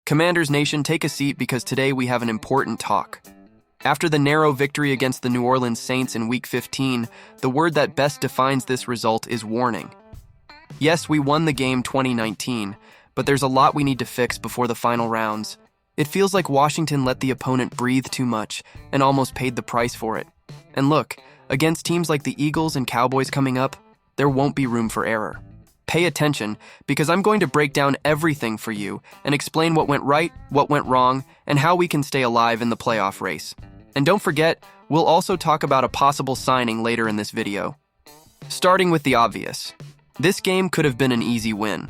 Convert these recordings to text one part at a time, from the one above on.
Commanders Nation, take a seat because today we have an important talk. After the narrow victory against the New Orleans Saints in Week 15, the word that best defines this result is warning. Yes, we won the game 2019, but there's a lot we need to fix before the final rounds. It feels like Washington let the opponent breathe too much and almost paid the price for it. And look, against teams like the Eagles and Cowboys coming up, there won't be room for error. Pay attention, because I'm going to break down everything for you and explain what went right, what went wrong, and how we can stay alive in the playoff race. And don't forget, we'll also talk about a possible signing later in this video. Starting with the obvious. This game could have been an easy win.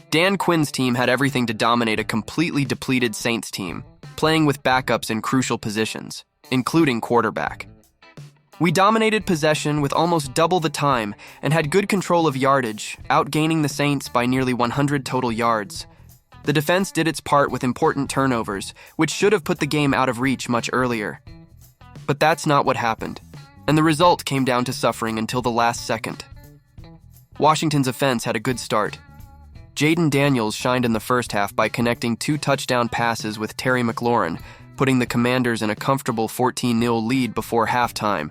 Dan Quinn's team had everything to dominate a completely depleted Saints team, playing with backups in crucial positions, including quarterback. We dominated possession with almost double the time and had good control of yardage, outgaining the Saints by nearly 100 total yards. The defense did its part with important turnovers, which should have put the game out of reach much earlier. But that's not what happened, and the result came down to suffering until the last second. Washington's offense had a good start. Jayden Daniels shined in the first half by connecting 2 touchdown passes with Terry McLaurin, putting the Commanders in a comfortable 14-0 lead before halftime.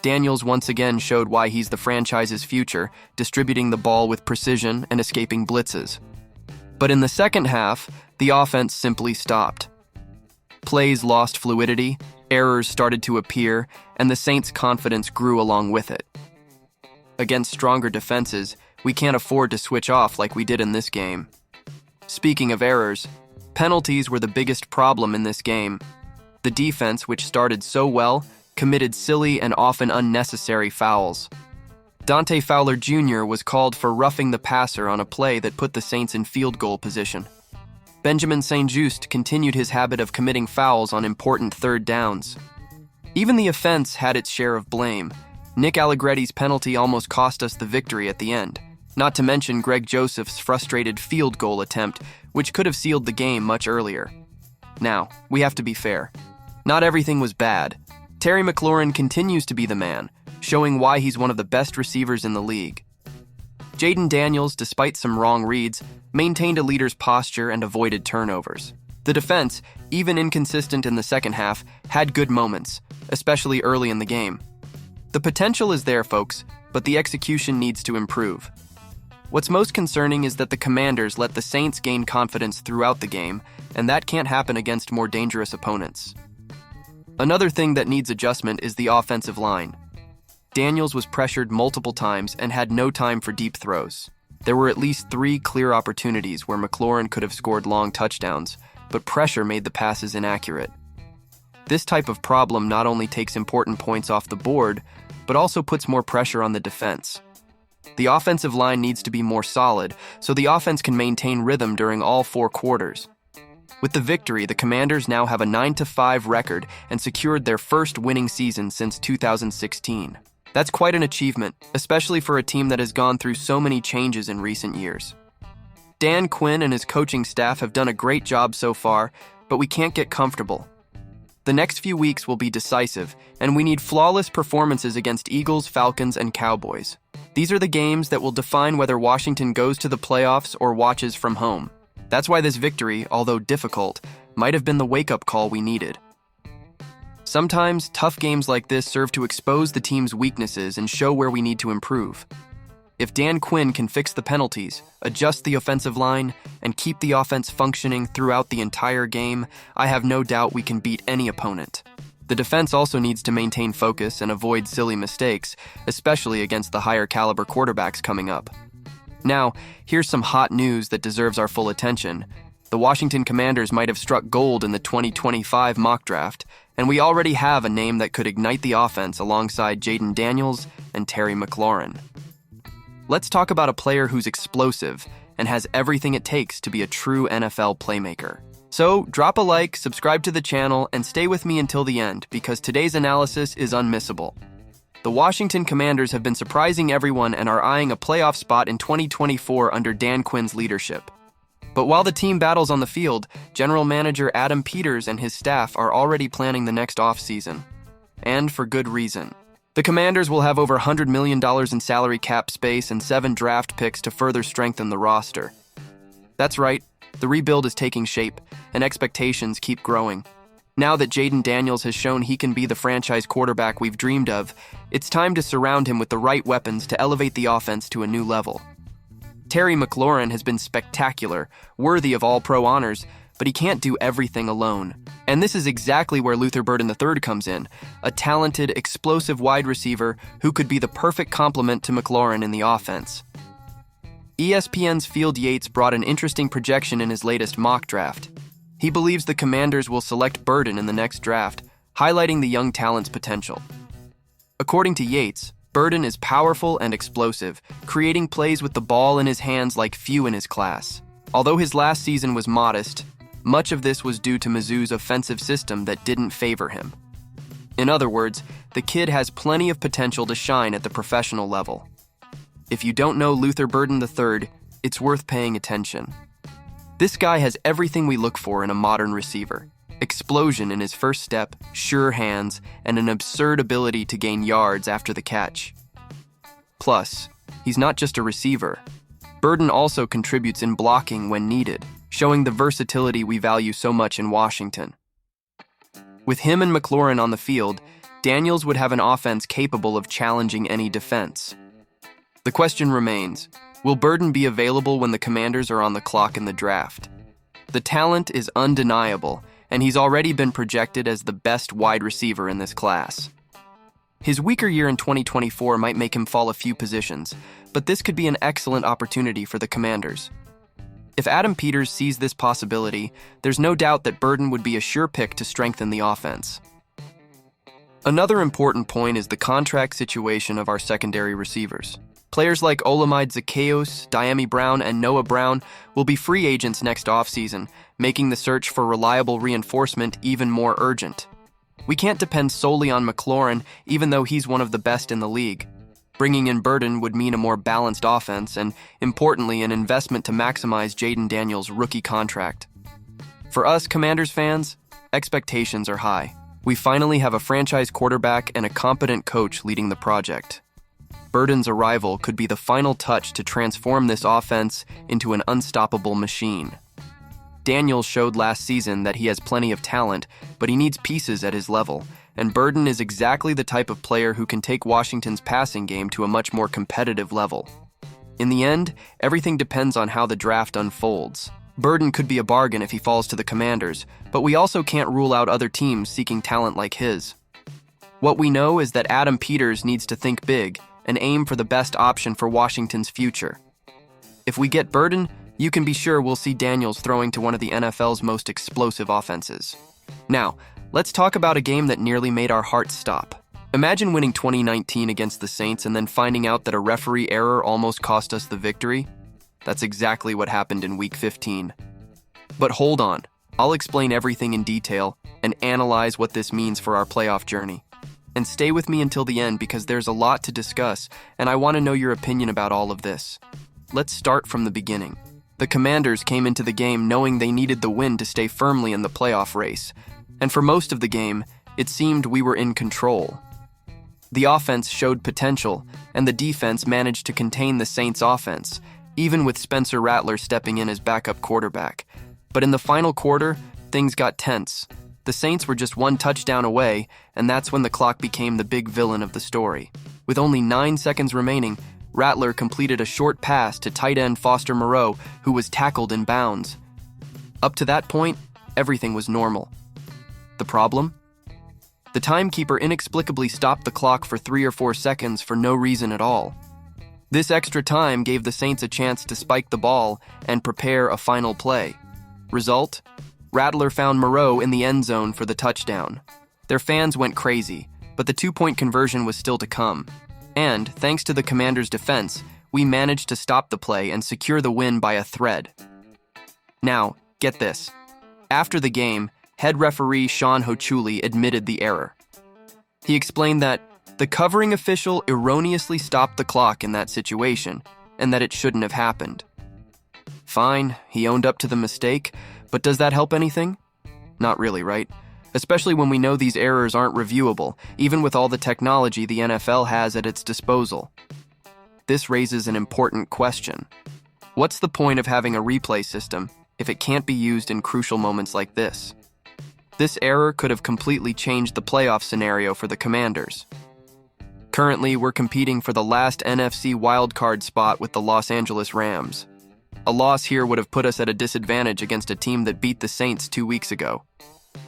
Daniels once again showed why he's the franchise's future, distributing the ball with precision and escaping blitzes. But in the second half, the offense simply stopped. Plays lost fluidity, errors started to appear, and the Saints' confidence grew along with it. Against stronger defenses, we can't afford to switch off like we did in this game. Speaking of errors, penalties were the biggest problem in this game. The defense, which started so well, committed silly and often unnecessary fouls. Dante Fowler Jr. was called for roughing the passer on a play that put the Saints in field goal position. Benjamin St-Juste continued his habit of committing fouls on important third downs. Even the offense had its share of blame. Nick Allegretti's penalty almost cost us the victory at the end, not to mention Greg Joseph's frustrated field goal attempt, which could have sealed the game much earlier. Now, we have to be fair. Not everything was bad. Terry McLaurin continues to be the man, showing why he's one of the best receivers in the league. Jayden Daniels, despite some wrong reads, maintained a leader's posture and avoided turnovers. The defense, even inconsistent in the second half, had good moments, especially early in the game. The potential is there, folks, but the execution needs to improve. What's most concerning is that the Commanders let the Saints gain confidence throughout the game, and that can't happen against more dangerous opponents. Another thing that needs adjustment is the offensive line. Daniels was pressured multiple times and had no time for deep throws. There were at least 3 clear opportunities where McLaurin could have scored long touchdowns, but pressure made the passes inaccurate. This type of problem not only takes important points off the board, but also puts more pressure on the defense. The offensive line needs to be more solid so the offense can maintain rhythm during all 4 quarters. With the victory, the Commanders now have a 9-5 record and secured their first winning season since 2016. That's quite an achievement, especially for a team that has gone through so many changes in recent years. Dan Quinn and his coaching staff have done a great job so far, but we can't get comfortable. The next few weeks will be decisive, and we need flawless performances against Eagles, Falcons, and Cowboys. These are the games that will define whether Washington goes to the playoffs or watches from home. That's why this victory, although difficult, might have been the wake-up call we needed. Sometimes, tough games like this serve to expose the team's weaknesses and show where we need to improve. If Dan Quinn can fix the penalties, adjust the offensive line, and keep the offense functioning throughout the entire game, I have no doubt we can beat any opponent. The defense also needs to maintain focus and avoid silly mistakes, especially against the higher caliber quarterbacks coming up. Now, here's some hot news that deserves our full attention. The Washington Commanders might have struck gold in the 2025 mock draft, and we already have a name that could ignite the offense alongside Jayden Daniels and Terry McLaurin. Let's talk about a player who's explosive and has everything it takes to be a true NFL playmaker. So, drop a like, subscribe to the channel, and stay with me until the end, because today's analysis is unmissable. The Washington Commanders have been surprising everyone and are eyeing a playoff spot in 2024 under Dan Quinn's leadership. But while the team battles on the field, General Manager Adam Peters and his staff are already planning the next offseason. And for good reason. The Commanders will have over $100 million in salary cap space and 7 draft picks to further strengthen the roster. That's right, The rebuild is taking shape, and expectations keep growing. Now that Jayden Daniels has shown he can be the franchise quarterback we've dreamed of, it's time to surround him with the right weapons to elevate the offense to a new level. Terry McLaurin has been spectacular, worthy of all-pro honors, but he can't do everything alone. And this is exactly where Luther Burden III comes in, a talented, explosive wide receiver who could be the perfect complement to McLaurin in the offense. ESPN's Field Yates brought an interesting projection in his latest mock draft. He believes the Commanders will select Burden in the next draft, highlighting the young talent's potential. According to Yates, Burden is powerful and explosive, creating plays with the ball in his hands like few in his class. Although his last season was modest, much of this was due to Mizzou's offensive system that didn't favor him. In other words, the kid has plenty of potential to shine at the professional level. If you don't know Luther Burden III, it's worth paying attention. This guy has everything we look for in a modern receiver. Explosion in his first step, sure hands, and an absurd ability to gain yards after the catch. Plus, he's not just a receiver. Burden also contributes in blocking when needed, showing the versatility we value so much in Washington. With him and McLaurin on the field, Daniels would have an offense capable of challenging any defense. The question remains, will Burden be available when the Commanders are on the clock in the draft? The talent is undeniable, and he's already been projected as the best wide receiver in this class. His weaker year in 2024 might make him fall a few positions, but this could be an excellent opportunity for the Commanders. If Adam Peters sees this possibility, there's no doubt that Burden would be a sure pick to strengthen the offense. Another important point is the contract situation of our secondary receivers. Players like Olamide Zaccheaus, Dyami Brown, and Noah Brown will be free agents next offseason, making the search for reliable reinforcement even more urgent. We can't depend solely on McLaurin, even though he's one of the best in the league. Bringing in Burden would mean a more balanced offense and, importantly, an investment to maximize Jayden Daniels' rookie contract. For us Commanders fans, expectations are high. We finally have a franchise quarterback and a competent coach leading the project. Burden's arrival could be the final touch to transform this offense into an unstoppable machine. Daniels showed last season that he has plenty of talent, but he needs pieces at his level, and Burden is exactly the type of player who can take Washington's passing game to a much more competitive level. In the end, everything depends on how the draft unfolds. Burden could be a bargain if he falls to the Commanders, but we also can't rule out other teams seeking talent like his. What we know is that Adam Peters needs to think big and aim for the best option for Washington's future. If we get Burden, you can be sure we'll see Daniels throwing to one of the NFL's most explosive offenses. Now, let's talk about a game that nearly made our hearts stop. Imagine winning 2019 against the Saints and then finding out that a referee error almost cost us the victory. That's exactly what happened in Week 15. But hold on, I'll explain everything in detail and analyze what this means for our playoff journey. And stay with me until the end because there's a lot to discuss, and I want to know your opinion about all of this. Let's start from the beginning. The Commanders came into the game knowing they needed the win to stay firmly in the playoff race, and for most of the game, it seemed we were in control. The offense showed potential, and the defense managed to contain the Saints' offense, even with Spencer Rattler stepping in as backup quarterback. But in the final quarter, things got tense. The Saints were just one touchdown away, and that's when the clock became the big villain of the story. With only 9 seconds remaining, Rattler completed a short pass to tight end Foster Moreau, who was tackled in bounds. Up to that point, everything was normal. The problem? The timekeeper inexplicably stopped the clock for 3 or 4 seconds for no reason at all. This extra time gave the Saints a chance to spike the ball and prepare a final play. Result? Rattler found Moreau in the end zone for the touchdown. Their fans went crazy, but the 2-point conversion was still to come. And, thanks to the Commanders' defense, we managed to stop the play and secure the win by a thread. Now, get this. After the game, head referee Sean Hochuli admitted the error. He explained that the covering official erroneously stopped the clock in that situation, and that it shouldn't have happened. Fine, he owned up to the mistake, but does that help anything? Not really, right? Especially when we know these errors aren't reviewable, even with all the technology the NFL has at its disposal. This raises an important question. What's the point of having a replay system if it can't be used in crucial moments like this. This error could have completely changed the playoff scenario for the Commanders. Currently, we're competing for the last NFC wildcard spot with the Los Angeles Rams. A loss here would have put us at a disadvantage against a team that beat the Saints 2 weeks ago.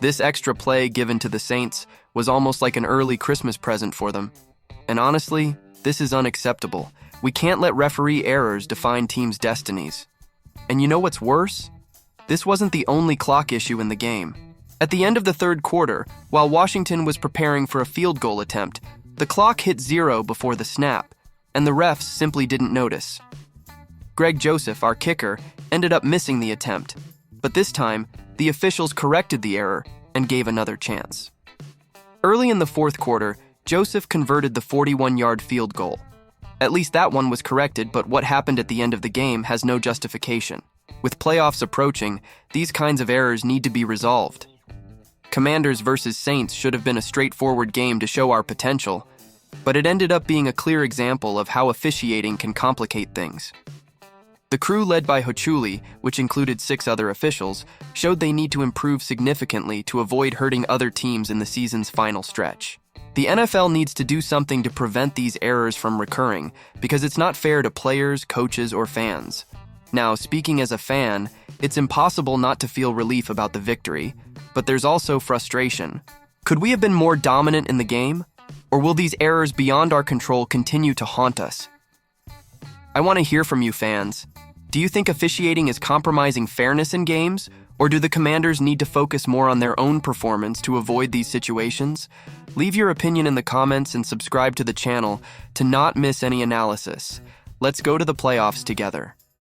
This extra play given to the Saints was almost like an early Christmas present for them. And honestly, this is unacceptable. We can't let referee errors define teams' destinies. And you know what's worse? This wasn't the only clock issue in the game. At the end of the third quarter, while Washington was preparing for a field goal attempt, the clock hit 0 before the snap, and the refs simply didn't notice. Greg Joseph, our kicker, ended up missing the attempt, but this time, the officials corrected the error and gave another chance. Early in the fourth quarter, Joseph converted the 41-yard field goal. At least that one was corrected, but what happened at the end of the game has no justification. With playoffs approaching, these kinds of errors need to be resolved. Commanders versus Saints should have been a straightforward game to show our potential, but it ended up being a clear example of how officiating can complicate things. The crew led by Hochuli, which included 6 other officials, showed they need to improve significantly to avoid hurting other teams in the season's final stretch. The NFL needs to do something to prevent these errors from recurring, because it's not fair to players, coaches, or fans. Now, speaking as a fan, it's impossible not to feel relief about the victory, but there's also frustration. Could we have been more dominant in the game? Or will these errors beyond our control continue to haunt us? I want to hear from you fans. Do you think officiating is compromising fairness in games, or do the Commanders need to focus more on their own performance to avoid these situations? Leave your opinion in the comments and subscribe to the channel to not miss any analysis. Let's go to the playoffs together.